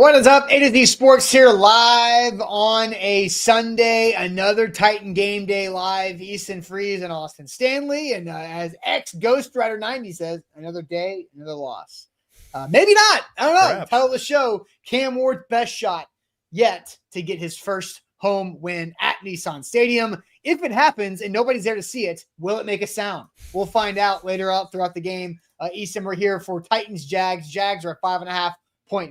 What is up? AtoZSports here live on a Sunday. Another Titan game day live. Easton Freeze and Austin Stanley. And as ex-Ghost Rider 90 says, another day, another loss. Maybe not. I don't know. Perhaps. Title of the show, Cam Ward's best shot yet to get his first home win at Nissan Stadium. If it happens and nobody's there to see it, will it make a sound? We'll find out later out throughout the game. Easton, we're here for Titans-Jags. Jags are a 5.5-point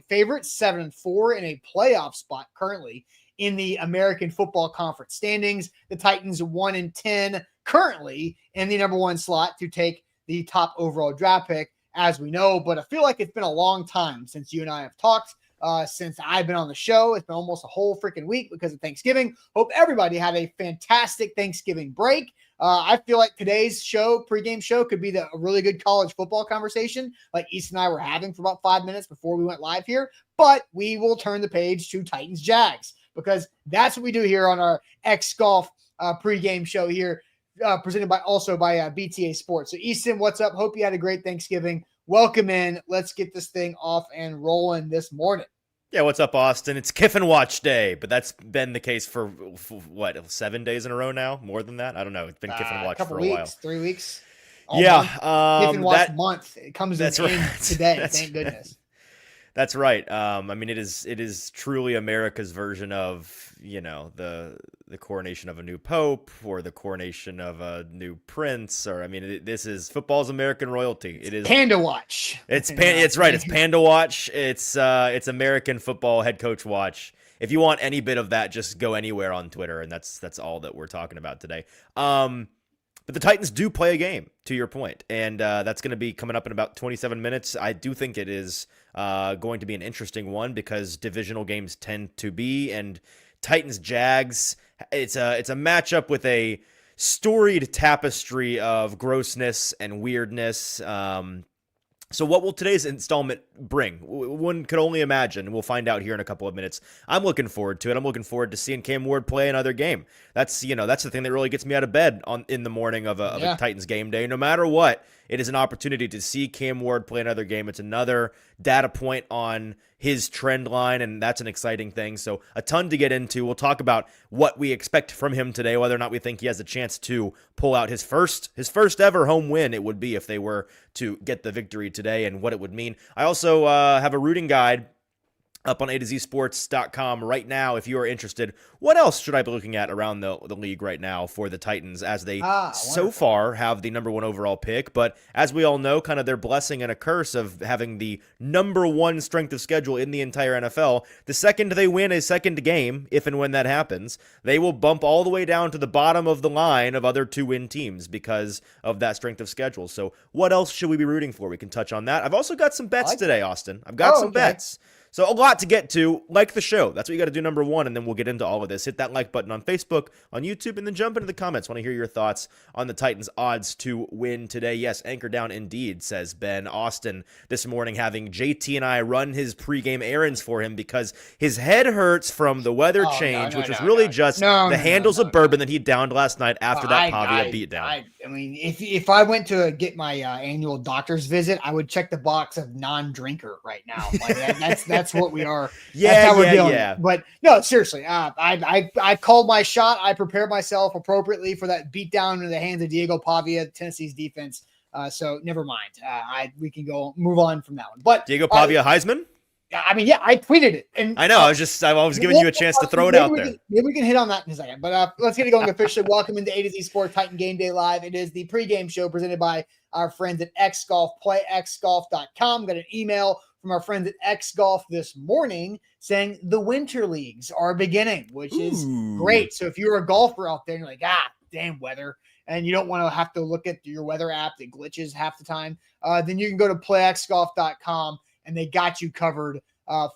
favorite, 7-4 in a playoff spot currently in the American Football Conference standings. The Titans 1-10 currently in the number one slot to take the top overall draft pick, as we know. But I feel like it's been a long time since you and I have talked. Since I've been on the show. It's been almost a whole freaking week because of Thanksgiving. Hope everybody had a fantastic Thanksgiving break. I feel like today's show, pregame show, could be a really good college football conversation like East and I were having for about 5 minutes before we went live here. But we will turn the page to Titans-Jags because that's what we do here on our X-Golf pregame show here, presented by BTA Sports. So Easton, what's up? Hope you had a great Thanksgiving. Welcome in. Let's get this thing off and rolling this morning. Yeah, what's up, Austin? It's Kiffin Watch Day, but that's been the case for what, 7 days in a row now? More than that? I don't know. It's been Kiffin Watch for a while. 3 weeks. Kiffin Watch month. It comes in right. today. Thank goodness. That's right. I mean, it is truly America's version of, the coronation of a new pope or the coronation of a new prince, or this is football's American royalty. It is Panda Watch. It's right. It's Panda Watch. It's American football head coach watch. If you want any bit of that, just go anywhere on Twitter, and that's all that we're talking about today. But the Titans do play a game, to your point, and that's going to be coming up in about 27 minutes. I do think it is going to be an interesting one because divisional games tend to be, and Titans-Jags, it's a matchup with a storied tapestry of grossness and weirdness. So what will today's installment bring? One could only imagine. We'll find out here in a couple of minutes. I'm looking forward to it. I'm looking forward to seeing Cam Ward play another game. That's the thing that really gets me out of bed in the morning of a Titans game day. No matter what, it is an opportunity to see Cam Ward play another game. It's another data point on his trend line, and that's an exciting thing. So a ton to get into. We'll talk about what we expect from him today, whether or not we think he has a chance to pull out his first ever home win. It would be if they were to get the victory today, and what it would mean. I also have a rooting guide up on AtoZSports.com right now if you are interested. What else should I be looking at around the league right now for the Titans as they so far have the number one overall pick? But as we all know, kind of their blessing and a curse of having the number one strength of schedule in the entire NFL. The second they win a second game, if and when that happens, they will bump all the way down to the bottom of the line of other 2-win teams because of that strength of schedule. So what else should we be rooting for? We can touch on that. I've also got some bets today, Austin. I've got some bets. So a lot to get to. Like the show. That's what you got to do, number one, and then we'll get into all of this. Hit that like button on Facebook, on YouTube, and then jump into the comments. Want to hear your thoughts on the Titans' odds to win today. Yes, anchor down indeed, says Ben. Austin this morning having JT and I run his pregame errands for him because his head hurts from the weather change, which was really just the handles of bourbon that he downed last night after that Pavia beatdown. I mean, if I went to get my annual doctor's visit, I would check the box of non-drinker right now. Like that's what we are. That's how we're dealing. But no, seriously, I called my shot. I prepared myself appropriately for that beatdown into the hands of Diego Pavia, Tennessee's defense. So never mind. We can move on from that one. But Diego Pavia Heisman? I mean, I tweeted it. And I know. I was giving you a chance to throw it out there. Maybe we can hit on that in a second. But let's get it going officially. Welcome into AtoZSports Titan Game Day Live. It is the pregame show presented by our friends at XGolf. PlayXGolf.com. Got an email from our friends at XGolf this morning saying the winter leagues are beginning, which is great. So if you're a golfer out there and you're like, damn weather, and you don't want to have to look at your weather app that glitches half the time, then you can go to PlayXGolf.com. And they got you covered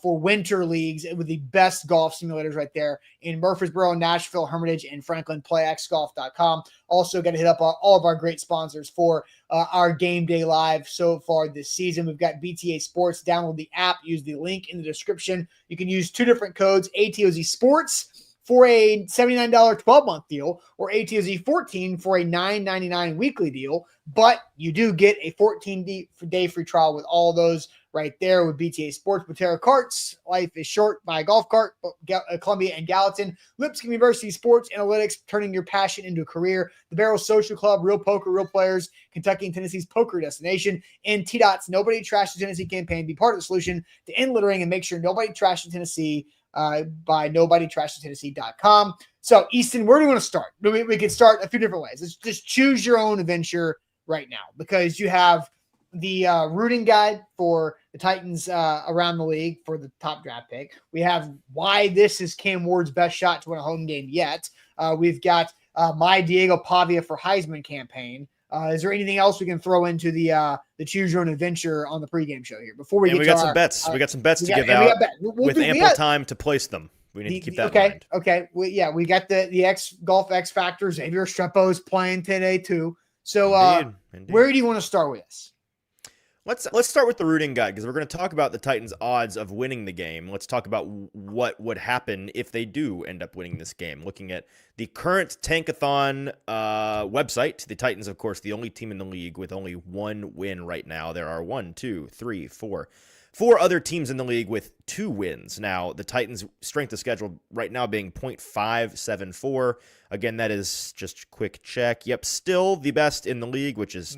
for winter leagues with the best golf simulators right there in Murfreesboro, Nashville, Hermitage, and Franklin. PlayXGolf.com. Also got to hit up all of our great sponsors for our game day live so far this season. We've got BTA Sports. Download the app. Use the link in the description. You can use two different codes, AtoZSports for a $79 12-month deal or AtoZ14 for a $9.99 weekly deal. But you do get a 14-day free trial with all those right there with BTA Sports, Botero Carts, Life is Short by Golf Cart, Columbia and Gallatin, Lipscomb University Sports Analytics, turning your passion into a career, the Barrel Social Club, Real Poker, Real Players, Kentucky and Tennessee's poker destination, and T-Dot's Nobody Trashes Tennessee campaign. Be part of the solution to end littering and make sure nobody trashes Tennessee by nobodytrashestennessee.com. So, Easton, where do you want to start? We can start a few different ways. Let's just choose your own adventure right now, because you have the rooting guide for the Titans around the league for the top draft pick. We have why this is Cam Ward's best shot to win a home game yet. We've got my Diego Pavia for Heisman campaign. Is there anything else we can throw into the choose your own adventure on the pregame show here before we get we to got some bets. We got some bets to give out with ample time to place them. We need to keep that in mind. Okay. We got the golf X Factor. Xavier Strepo is playing today too. So Indeed. Where do you want to start with this? Let's start with the rooting guide, because we're going to talk about the Titans' odds of winning the game. Let's talk about what would happen if they do end up winning this game. Looking at the current Tankathon website, the Titans, of course, the only team in the league with only one win right now. There are 4 other teams in the league with 2 wins. Now, the Titans' strength of schedule right now being .574. Again, that is just quick check. Yep, still the best in the league, which is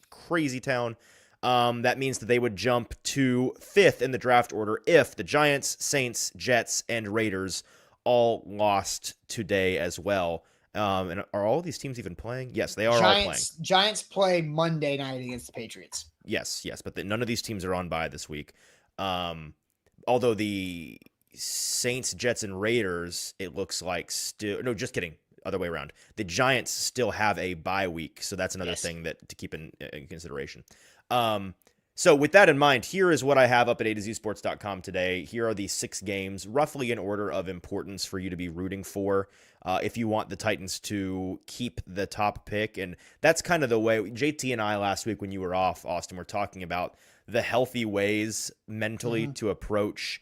crazy town. That means that they would jump to 5th in the draft order if the Giants, Saints, Jets, and Raiders all lost today as well. And are all these teams even playing? Yes, they are all playing. Giants play Monday night against the Patriots. Yes, but none of these teams are on bye this week. Although the Saints, Jets, and Raiders, it looks like still... No, just kidding. Other way around. The Giants still have a bye week, so that's another thing that to keep in consideration. So with that in mind, here is what I have up at AtoZSports.com today. Here are the 6 games, roughly in order of importance for you to be rooting for if you want the Titans to keep the top pick. And that's kind of the way JT and I last week when you were off, Austin, were talking about the healthy ways mentally to approach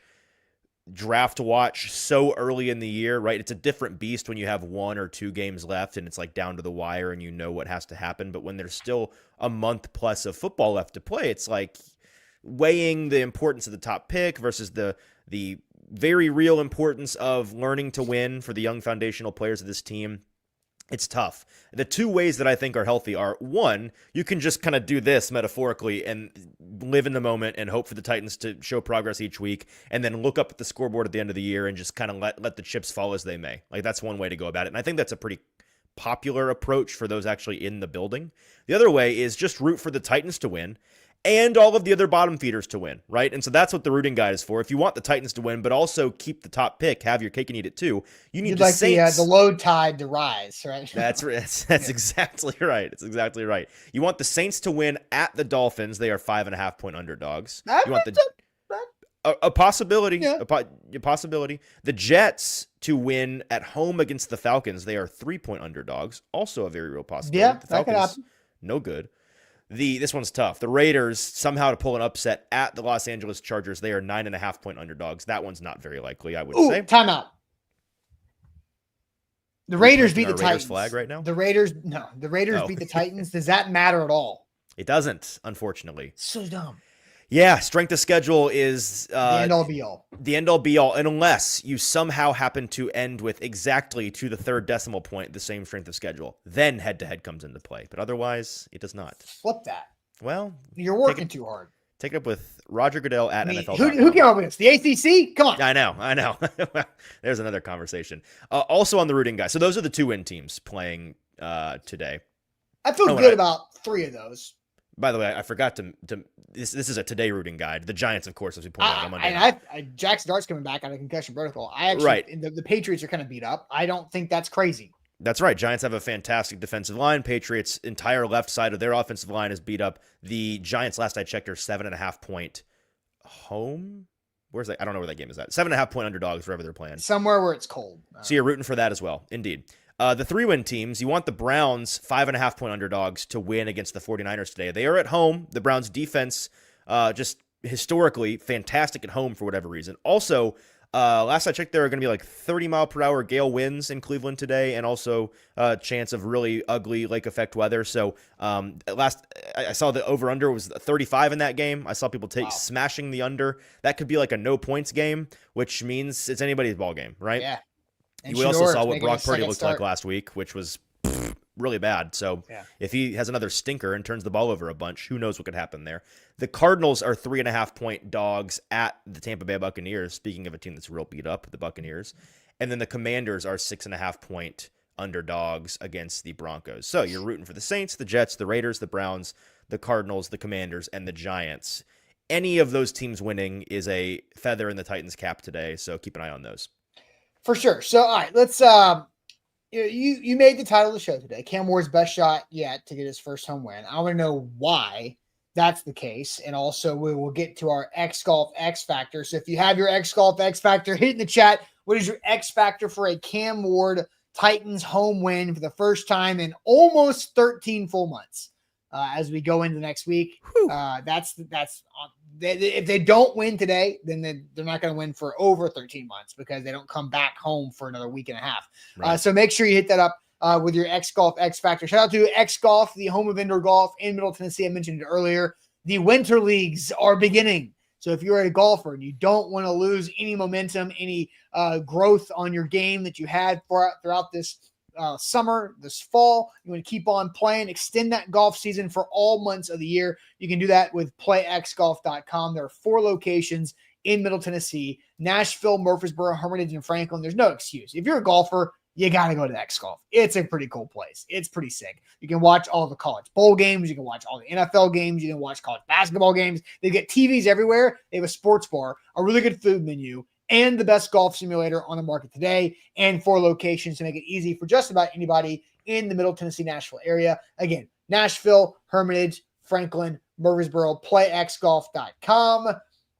draft watch so early in the year, right? It's a different beast when you have 1 or 2 games left and it's like down to the wire and you know what has to happen. But when there's still a month plus of football left to play, it's like weighing the importance of the top pick versus the very real importance of learning to win for the young foundational players of this team. It's tough. The 2 ways that I think are healthy are, 1, you can just kind of do this metaphorically and live in the moment and hope for the Titans to show progress each week, and then look up at the scoreboard at the end of the year and just kind of let the chips fall as they may. Like, that's one way to go about it. And I think that's a pretty popular approach for those actually in the building. The other way is just root for the Titans to win and all of the other bottom feeders to win, right? And so that's what the rooting guide is for. If you want the Titans to win, but also keep the top pick, have your cake and eat it too, you need the Saints. The low tide to rise, right? That's exactly right. It's exactly right. You want the Saints to win at the Dolphins. They are 5.5 point underdogs. You want a possibility, a possibility. The Jets to win at home against the Falcons. They are 3 point underdogs. Also a very real possibility. Yeah, the Falcons, no good. This one's tough. The Raiders somehow to pull an upset at the Los Angeles Chargers. They are 9.5 point underdogs. That one's not very likely, I would say. Timeout. The Raiders beat the Titans. Flag right now? The Raiders beat the Titans. Does that matter at all? It doesn't, unfortunately. So dumb. Yeah, strength of schedule is the end-all be-all. The end-all be-all, and unless you somehow happen to end with exactly to the 3rd decimal point the same strength of schedule, then head-to-head comes into play. But otherwise, it does not. Flip that. Well, you're working too hard. Take it up with Roger Goodell at NFL. Who came up with this? The ACC? Come on. I know. There's another conversation. Also on the rooting guy. So those are the 2 win teams playing today. I feel good about 3 of those. By the way, I forgot to this is a today rooting guide. The Giants, of course, as we pointed out on Monday. And Jackson Dart's coming back out of concussion protocol. The Patriots are kind of beat up. I don't think that's crazy. That's right. Giants have a fantastic defensive line. Patriots' entire left side of their offensive line is beat up. The Giants, last I checked, are 7.5 point home. Where's that? I don't know where that game is at. 7.5 point underdogs wherever they're playing. Somewhere where it's cold. So you're rooting for that as well. Indeed. The 3-win teams, you want the Browns 5.5 point underdogs to win against the 49ers today. They are at home. The Browns defense, just historically fantastic at home for whatever reason. Also, Last I checked, there are going to be like 30-mile-per-hour gale winds in Cleveland today, and also a chance of really ugly lake effect weather. So last I saw the over/under was 35 in that game. I saw people smashing the under. That could be like a no points game, which means it's anybody's ball game, right? Yeah. And we also saw what making a Brock Purdy second looked like start. last week, which was really bad. So if he has another stinker and turns the ball over a bunch, who knows what could happen there. The Cardinals are 3.5-point dogs at the Tampa Bay Buccaneers. Speaking of a team that's real beat up, the Buccaneers. And then the Commanders are 6.5-point underdogs against the Broncos. So you're rooting for the Saints, the Jets, the Raiders, the Browns, the Cardinals, the Commanders, and the Giants. Any of those teams winning is a feather in the Titans' cap today. So keep an eye on those. For sure. So, all right, let's, you made the title of the show today. Cam Ward's best shot yet to get his first home win. I want to know why that's the case. And also we will get to our X Golf X Factor. So if you have your X Golf X Factor, hit in the chat. What is your X Factor for a Cam Ward Titans home win for the first time in almost 13 full months? As we go into next week, if they don't win today, then they're not going to win for over 13 months because they don't come back home for another week and a half. Right. So make sure you hit that up with your X Golf X Factor. Shout out to X Golf, the home of indoor golf in Middle Tennessee. I mentioned it earlier. The winter leagues are beginning. So if you're a golfer and you don't want to lose any momentum, any growth on your game that you had throughout this summer, this fall, you want to keep on playing, extend that golf season for all months of the year. You can do that with playxgolf.com. There are 4 locations in Middle Tennessee: Nashville, Murfreesboro, Hermitage, and Franklin. There's no excuse. If you're a golfer, you got to go to X Golf. It's a pretty cool place. It's pretty sick. You can watch all the college bowl games. You can watch all the NFL games. You can watch college basketball games. They get TVs everywhere. They have a sports bar, a really good food menu, and the best golf simulator on the market today, and 4 locations to make it easy for just about anybody in the Middle Tennessee, Nashville area. Again, Nashville, Hermitage, Franklin, Murfreesboro. Playxgolf.com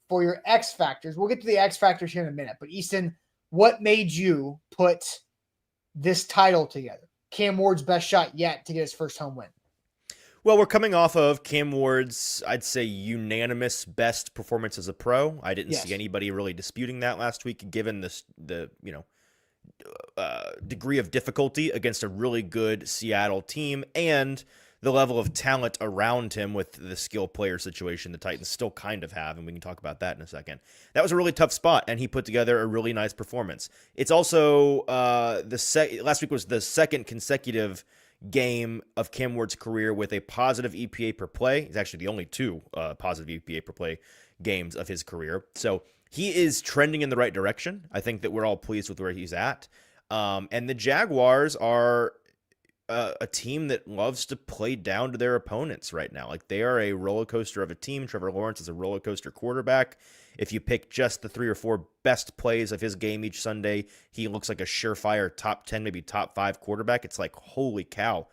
for your X Factors. We'll get to the X Factors here in a minute, but Easton, what made you put this title together? Cam Ward's best shot yet to get his first home win. Well, we're coming off of Cam Ward's, I'd say, unanimous best performance as a pro. I didn't see anybody really disputing that last week, given the degree of difficulty against a really good Seattle team and the level of talent around him with the skill player situation the Titans still kind of have, and we can talk about that in a second. That was a really tough spot, and he put together a really nice performance. It's also last week was the second consecutive game of Cam Ward's career with a positive EPA per play. He's actually the only 2 positive EPA per play games of his career. So he is trending in the right direction. I think that we're all pleased with where he's at. And the Jaguars are a team that loves to play down to their opponents right now. Like, they are a roller coaster of a team. Trevor Lawrence is a roller coaster quarterback. If you pick just the 3 or 4 best plays of his game each Sunday, he looks like a surefire top 10, maybe top 5 quarterback. It's like, holy cow.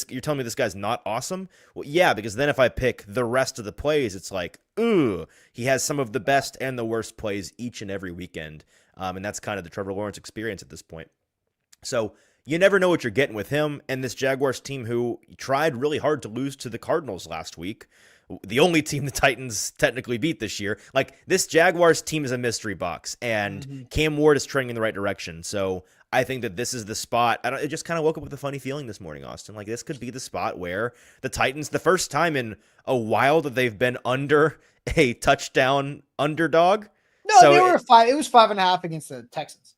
You're telling me this guy's not awesome? Well, yeah, because then if I pick the rest of the plays, it's like, ooh, he has some of the best and the worst plays each and every weekend. And that's kind of the Trevor Lawrence experience at this point. So you never know what you're getting with him and this Jaguars team who tried really hard to lose to the Cardinals last week. The only team the Titans technically beat this year. Like, this Jaguars team is a mystery box, and Cam Ward is trending in the right direction. So I think that this is the spot. I just kind of woke up with a funny feeling this morning, Austin. Like, this could be the spot where the Titans, the first time in a while that they've been under a touchdown underdog. No, so they were 5. It was 5.5 against the Texans.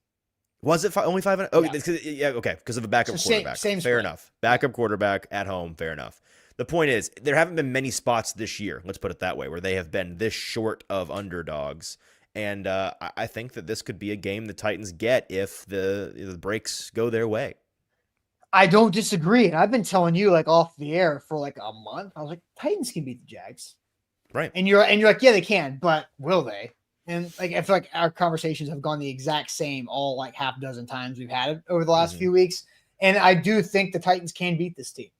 Was it only 5? Oh, yeah, okay, because of a backup quarterback. Same fair enough. Backup quarterback at home. Fair enough. The point is, there haven't been many spots this year, let's put it that way, where they have been this short of underdogs. And I think that this could be a game the Titans get if the breaks go their way. I don't disagree. And I've been telling you, like, off the air for like a month. I was like, Titans can beat the Jags. Right. And you're like, yeah, they can, but will they? And like, I feel like our conversations have gone the exact same all like half dozen times we've had it over the last few weeks. And I do think the Titans can beat this team.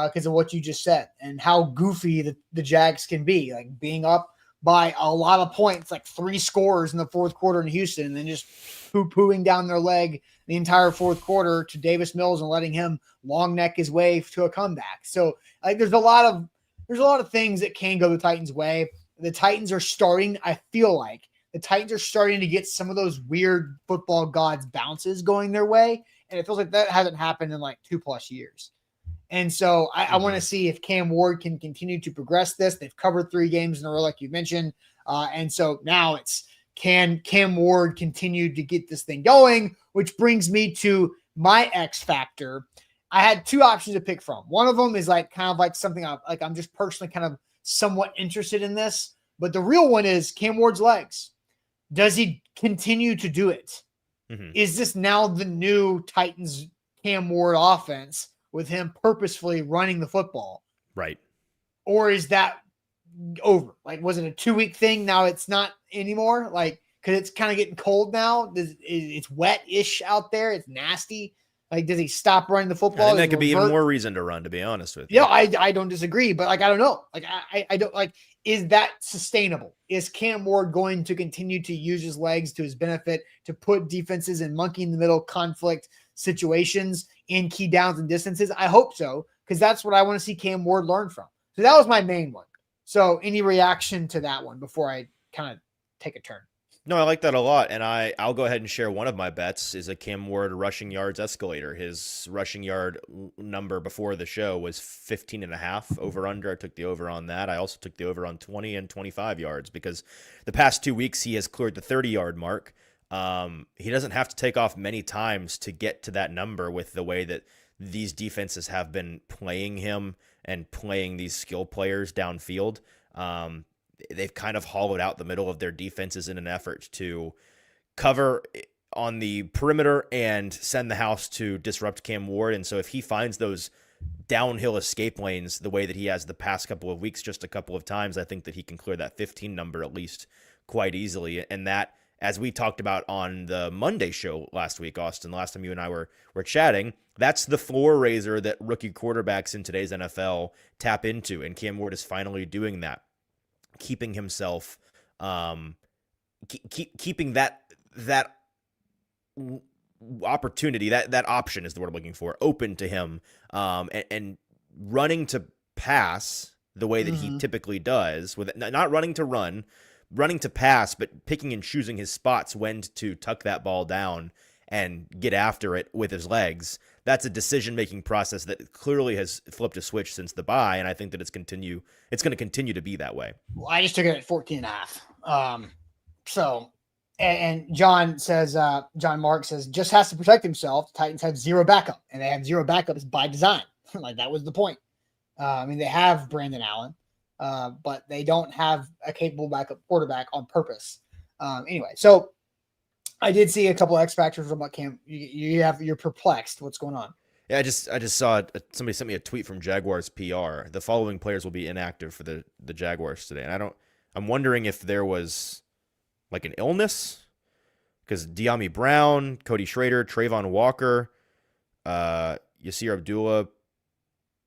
Because of what you just said and how goofy the Jags can be, like being up by a lot of points, like 3 scores in the fourth quarter in Houston, and then just poo-pooing down their leg the entire fourth quarter to Davis Mills and letting him long neck his way to a comeback. So like, there's a lot of things that can go the Titans' way. The Titans are starting, I feel like, the Titans are starting to get some of those weird football gods bounces going their way. And it feels like that hasn't happened in like 2+ years. And so I want to see if Cam Ward can continue to progress this. They've covered 3 games in a row, like you mentioned. And so now it's, can Cam Ward continue to get this thing going? Which brings me to my X factor. I had 2 options to pick from. One of them is like kind of like something I'm just personally kind of somewhat interested in this. But the real one is Cam Ward's legs. Does he continue to do it? Is this now the new Titans Cam Ward offense with him purposefully running the football? Right. Or is that over? Like, was it a 2-week thing? Now it's not anymore? Like, because it's kind of getting cold now. It's wet-ish out there. It's nasty. Like, does he stop running the football? I think that could be even more reason to run, to be honest with you. Yeah, I don't disagree, but like, I don't know. Like, I don't like, is that sustainable? Is Cam Ward going to continue to use his legs to his benefit to put defenses in monkey in the middle conflict situations in key downs and distances? I hope so, because that's what I want to see Cam Ward learn from. So that was my main one. So any reaction to that one before I kind of take a turn? No, I like that a lot, and I'll go ahead and share one of my bets is a Cam Ward rushing yards escalator. His rushing yard number before the show was 15.5 over under. I took the over on that. I also took the over on 20 and 25 yards because the past 2 weeks he has cleared the 30-yard mark. He doesn't have to take off many times to get to that number with the way that these defenses have been playing him and playing these skill players downfield. They've kind of hollowed out the middle of their defenses in an effort to cover on the perimeter and send the house to disrupt Cam Ward. And so if he finds those downhill escape lanes the way that he has the past couple of weeks, just a couple of times, I think that he can clear that 15 number at least quite easily. And that, as we talked about on the Monday show last week, Austin, last time you and I were chatting, that's the floor raiser that rookie quarterbacks in today's NFL tap into. And Cam Ward is finally doing that. Keeping himself, keeping that opportunity, that option is the word I'm looking for, open to him, and running to pass the way that he typically does, with not running to run, running to pass, but picking and choosing his spots when to tuck that ball down and get after it with his legs. That's a decision-making process that clearly has flipped a switch since the bye, and I think that it's going to continue to be that way. Well, I just took it at 14.5. So, and John says, John Mark says, just has to protect himself. The Titans have 0 backup, and they have 0 backups by design. Like, that was the point. I mean, they have Brandon Allen, but they don't have a capable backup quarterback on purpose. Anyway, so I did see a couple of X factors about Cam. You're perplexed. What's going on? Yeah, I just saw somebody sent me a tweet from Jaguars PR. The following players will be inactive for the Jaguars today, and I'm wondering if there was like an illness, because De'Ami Brown, Cody Schrader, Trayvon Walker, Yasir Abdullah,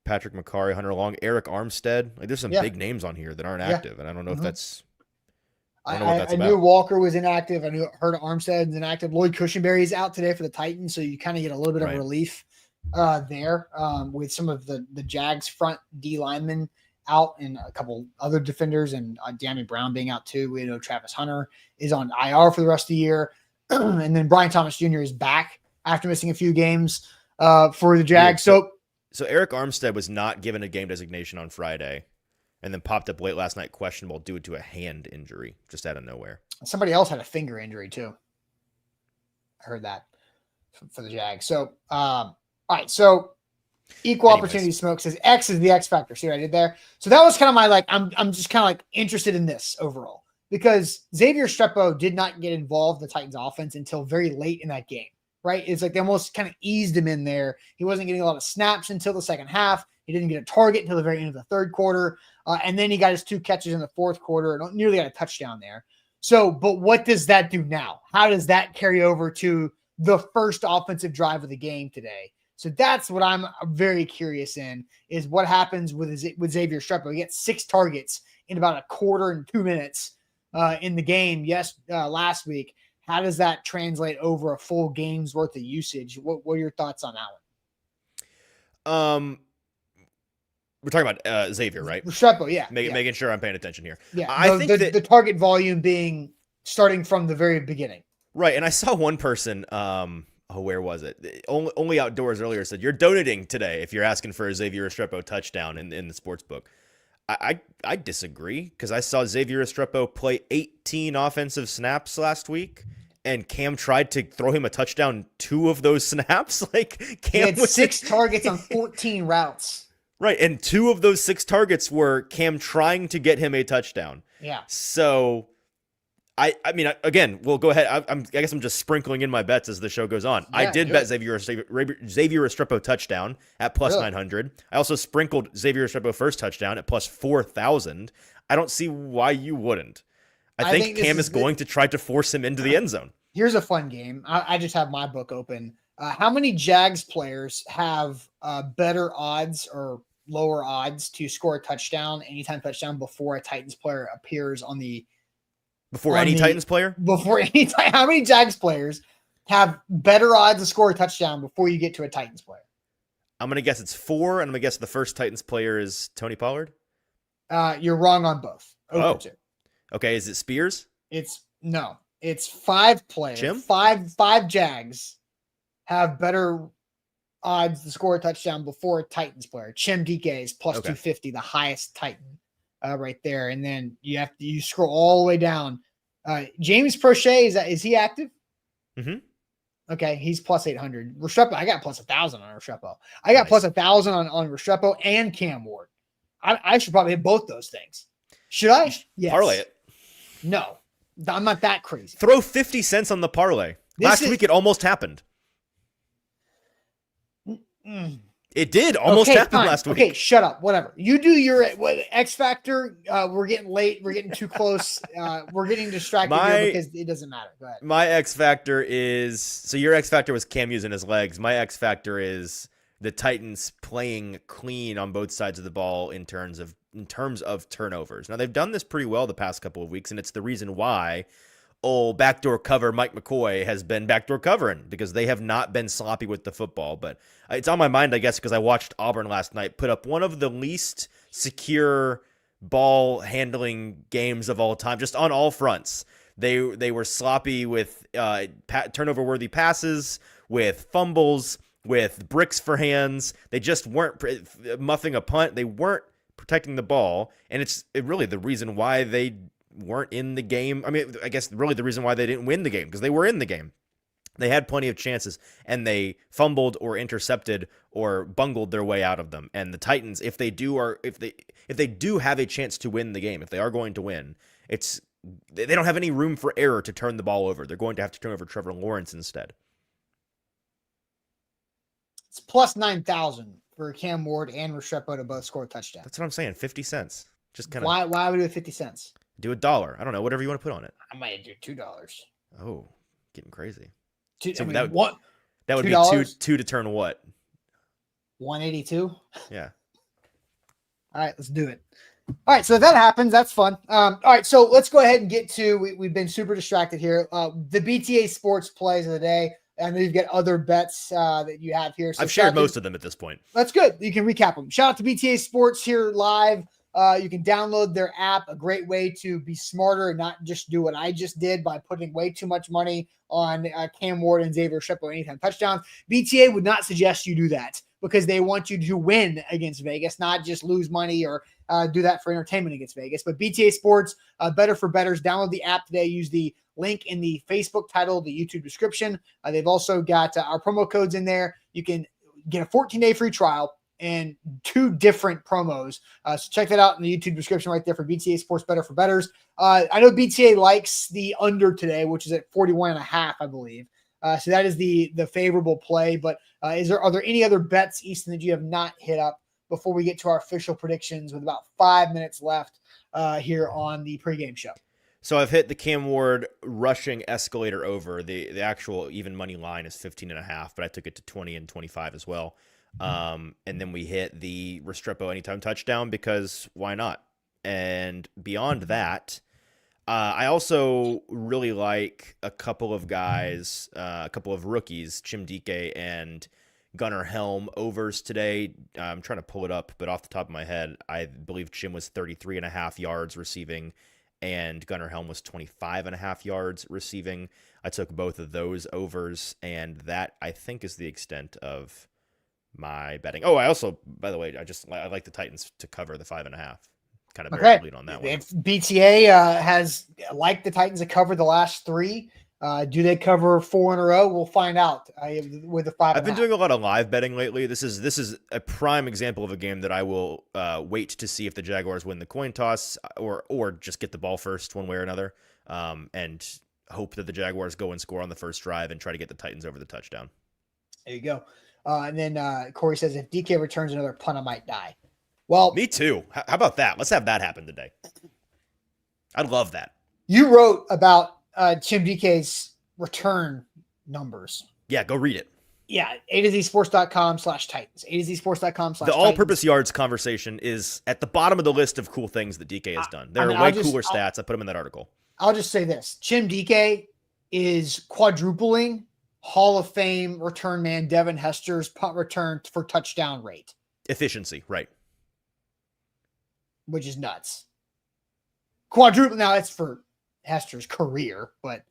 Patrick McCarry, Hunter Long, Eric Armstead. Like, there's some big names on here that aren't active, and I don't know if that's. I knew Walker was inactive. I heard Armstead is inactive. Lloyd Cushenberry is out today for the Titans, so you kind of get a little bit of relief there with some of the Jags front D linemen out and a couple other defenders, and De'Ami Brown being out too. We know Travis Hunter is on IR for the rest of the year, and then Brian Thomas Jr. is back after missing a few games for the Jags. So Eric Armstead was not given a game designation on Friday, and then popped up late last night, questionable due to a hand injury, just out of nowhere. Somebody else had a finger injury too. I heard that for the Jags. So, all right. So, equal opportunity smoke says X is the X factor. See what I did there? So that was kind of my, like, I'm just kind of like interested in this overall, because Xavier Strepo did not get involved in the Titans offense until very late in that game, right? It's like they almost kind of eased him in there. He wasn't getting a lot of snaps until the second half. He didn't get a target until the very end of the third quarter. And then he got his 2 catches in the fourth quarter and nearly got a touchdown there. So, but what does that do now? How does that carry over to the first offensive drive of the game today? So that's what I'm very curious in, is what happens with Xavier Strepo. He gets 6 targets in about a quarter and 2 minutes in the game. Last week. How does that translate over a full game's worth of usage? What are your thoughts on that one? We're talking about Xavier, right? Strepo, yeah. Making sure I'm paying attention here. Yeah, I think the target volume being starting from the very beginning. Right, and I saw one person, where was it? Only Outdoors earlier said, you're donating today if you're asking for a Xavier Restrepo touchdown in the sports book. I disagree, because I saw Xavier Restrepo play 18 offensive snaps last week, and Cam tried to throw him a touchdown 2 of those snaps. Like, Cam He had 6 targets on 14 routes. Right, and 2 of those 6 targets were Cam trying to get him a touchdown. Yeah. So, I mean, again, we'll go ahead. I guess I'm just sprinkling in my bets as the show goes on. Yeah, I did bet Xavier Restrepo touchdown at plus 900. I also sprinkled Xavier Restrepo first touchdown at plus 4,000. I don't see why you wouldn't. I think Cam is going to try to force him into the end zone. Here's a fun game. I just have my book open. How many Jags players have better odds or lower odds to score a touchdown, anytime touchdown, before a Titans player appears on the Titans player? Before any time. How many Jags players have better odds to score a touchdown before you get to a Titans player? I'm going to guess it's 4, and I'm going to guess the first Titans player is Tony Pollard. You're wrong on both. Okay. Is it Spears? It's 5 players. Jim? Five Jags have better odds to score a touchdown before a Titans player. Chim Dike is plus 250, the highest Titan right there. And then you scroll all the way down. James Prochet, is he active? Mm-hmm. Okay, he's plus 800. Restrepo, I got plus 1,000 on Restrepo. I got plus 1,000 on Restrepo and Cam Ward. I should probably hit both those things. Should I? Yes. Parlay it. No, I'm not that crazy. Throw 50 cents on the parlay. Last week it almost happened. It did almost happen last week. Okay, shut up. Whatever. You do your X Factor. We're getting late. We're getting too close. We're getting distracted here because it doesn't matter. Go ahead. My X Factor is, so your X Factor was Cam using his legs. My X Factor is the Titans playing clean on both sides of the ball in terms of turnovers. Now, they've done this pretty well the past couple of weeks, and it's the reason why backdoor cover Mike McCoy has been backdoor covering, because they have not been sloppy with the football. But it's on my mind, I guess, because I watched Auburn last night put up one of the least secure ball handling games of all time, just on all fronts. They were sloppy with turnover-worthy passes, with fumbles, with bricks for hands. They just weren't muffing a punt. They weren't protecting the ball, and it's really the reason why they weren't in the game. I mean, I guess really the reason why they didn't win the game, because they were in the game. They had plenty of chances, and they fumbled or intercepted or bungled their way out of them. And the Titans, if they do have a chance to win the game, if they are going to win, they don't have any room for error to turn the ball over. They're going to have to turn over Trevor Lawrence instead. It's plus 9,000 for Cam Ward and Restrepo to both score a touchdown. That's what I'm saying. 50 cents. Just kind of. Why would we do 50 cents? Do $1. I don't know. Whatever you want to put on it. I might do $2. Oh, getting crazy. That would be two to turn what? 182. Yeah. All right, let's do it. All right, so if that happens, that's fun. All right, so let's go ahead and get to. We've been super distracted here. The BTA Sports plays of the day. I know you've got other bets that you have here. So I've shared most of them at this point. That's good. You can recap them. Shout out to BTA Sports here live. You can download their app, a great way to be smarter and not just do what I just did by putting way too much money on Cam Ward and Xavier Restrepo anytime touchdowns. BTA would not suggest you do that because they want you to win against Vegas, not just lose money or do that for entertainment against Vegas. But BTA Sports, better for bettors. Download the app today. Use the link in the Facebook title, the YouTube description. They've also got our promo codes in there. You can get a 14-day free trial and 2 different promos. So check that out in the YouTube description right there for BTA Sports, better for bettors. I know BTA likes the under today, which is at 41.5, I believe. So that is the favorable play. But are there any other bets, Easton, that you have not hit up before we get to our official predictions with about 5 minutes left here on the pregame show? So I've hit the Cam Ward rushing escalator over. The actual even money line is 15.5, but I took it to 20 and 25 as well. And then we hit the Restrepo anytime touchdown because why not? And beyond that, I also really like a couple of guys, a couple of rookies, Chim Dike and Gunnar Helm overs today. I'm trying to pull it up, but off the top of my head, I believe Chim was 33.5 yards receiving and Gunnar Helm was 25.5 yards receiving. I took both of those overs, and that I think is the extent of my betting. Oh, I also, by the way, I like the Titans to cover the 5.5. Kind of buried the lead on that one. If BTA has liked the Titans to cover the last 3, do they cover 4 in a row? We'll find out with the 5. I've been doing a lot of live betting lately. This is a prime example of a game that I will wait to see if the Jaguars win the coin toss or just get the ball first one way or another, and hope that the Jaguars go and score on the first drive and try to get the Titans over the touchdown. There you go. And then Corey says, if DK returns another punt, I might die. Well, me too. How about that? Let's have that happen today. I'd love that. You wrote about Tim DK's return numbers. Yeah, go read it. Yeah, AtoZSports.com/Titans. AtoZSports.com/Titans. The all-purpose yards conversation is at the bottom of the list of cool things that DK has done. There are way cooler stats. I put them in that article. I'll just say this. Tim DK is quadrupling Hall of Fame return man Devin Hester's punt return for touchdown rate. Efficiency, right. Which is nuts. Quadruple. Now, that's for Hester's career, but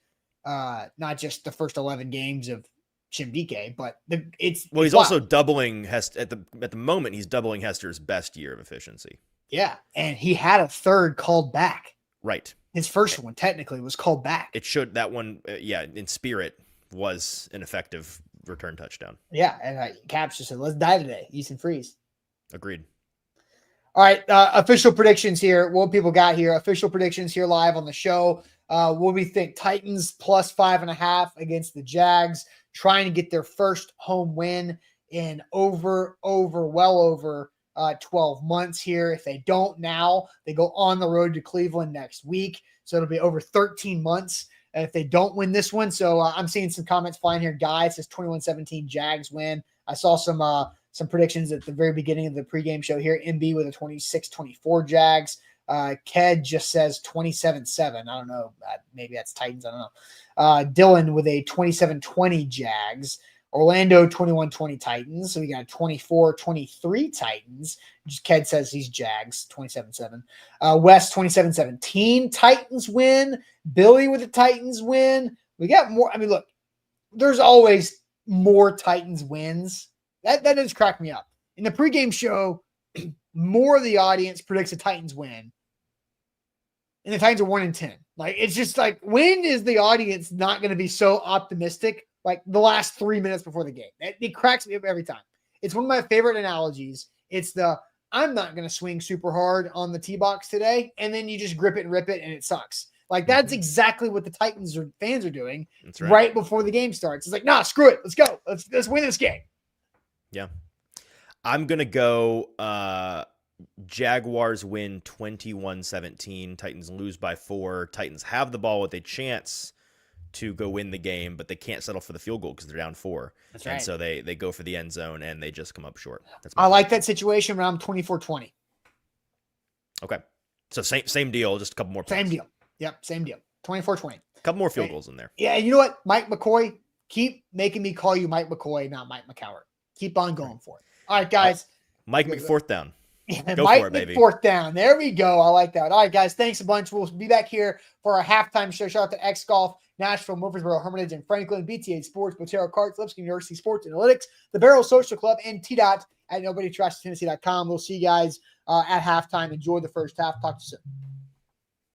not just the first 11 games of Tim DK, but he's also doubling at the moment. He's doubling Hester's best year of efficiency. Yeah, and he had a third called back. Right. His first one technically was called back. It should that one, in spirit was an effective return touchdown. Yeah, and Caps just said, "Let's die today, eat and freeze." Agreed. All right, official predictions here. What people got here? Official predictions here live on the show. What do we think? Titans plus 5.5 against the Jags, trying to get their first home win in well over 12 months here. If they don't now, they go on the road to Cleveland next week. So it'll be over 13 months if they don't win this one. So I'm seeing some comments flying here. Guy says 21-17 Jags win. I saw some predictions at the very beginning of the pregame show here. MB with a 26-24 Jags. Ked just says 27-7. I don't know. Maybe that's Titans. I don't know. Dylan with a 27-20 Jags. Orlando 21-20 Titans. So we got 24-23 Titans. Ked says he's Jags 27-7. West 27-17 Titans win. Billy with the Titans win. We got more. I mean, look, there's always more Titans wins. That does crack me up. In the pregame show, more of the audience predicts the Titans win. And the Titans are 1-10. Like, it's just like, when is the audience not going to be so optimistic? Like the last 3 minutes before the game. It cracks me up every time. It's one of my favorite analogies. It's I'm not going to swing super hard on the tee box today. And then you just grip it and rip it and it sucks. Like, that's exactly what the Titans fans are doing right before the game starts. It's like, nah, screw it. Let's go. Let's win this game. Yeah. I'm going to go Jaguars win 21-17. Titans lose by 4. Titans have the ball with a chance to go win the game, but they can't settle for the field goal because they're down 4. That's right. And so they go for the end zone and they just come up short. I like that situation around 24-20. Okay. So same deal, just a couple more points. Same deal. Yep, same deal. 24-20. A couple more field goals in there. Yeah, you know what? Mike McCoy, keep making me call you Mike McCoy, not Mike McCowart. Keep on going for it. All right, guys. Mike McFourth down. Go Mike for it, baby. Fourth down. There we go. I like that. All right, guys. Thanks a bunch. We'll be back here for our halftime show. Shout out to X Golf, Nashville, Murfreesboro, Hermitage, and Franklin, BTA Sports, Botero Carts, Lipscomb University Sports Analytics, the Barrel Social Club, and T-Dot at NobodyTrashTennessee.com. We'll see you guys at halftime. Enjoy the first half. Talk to you soon.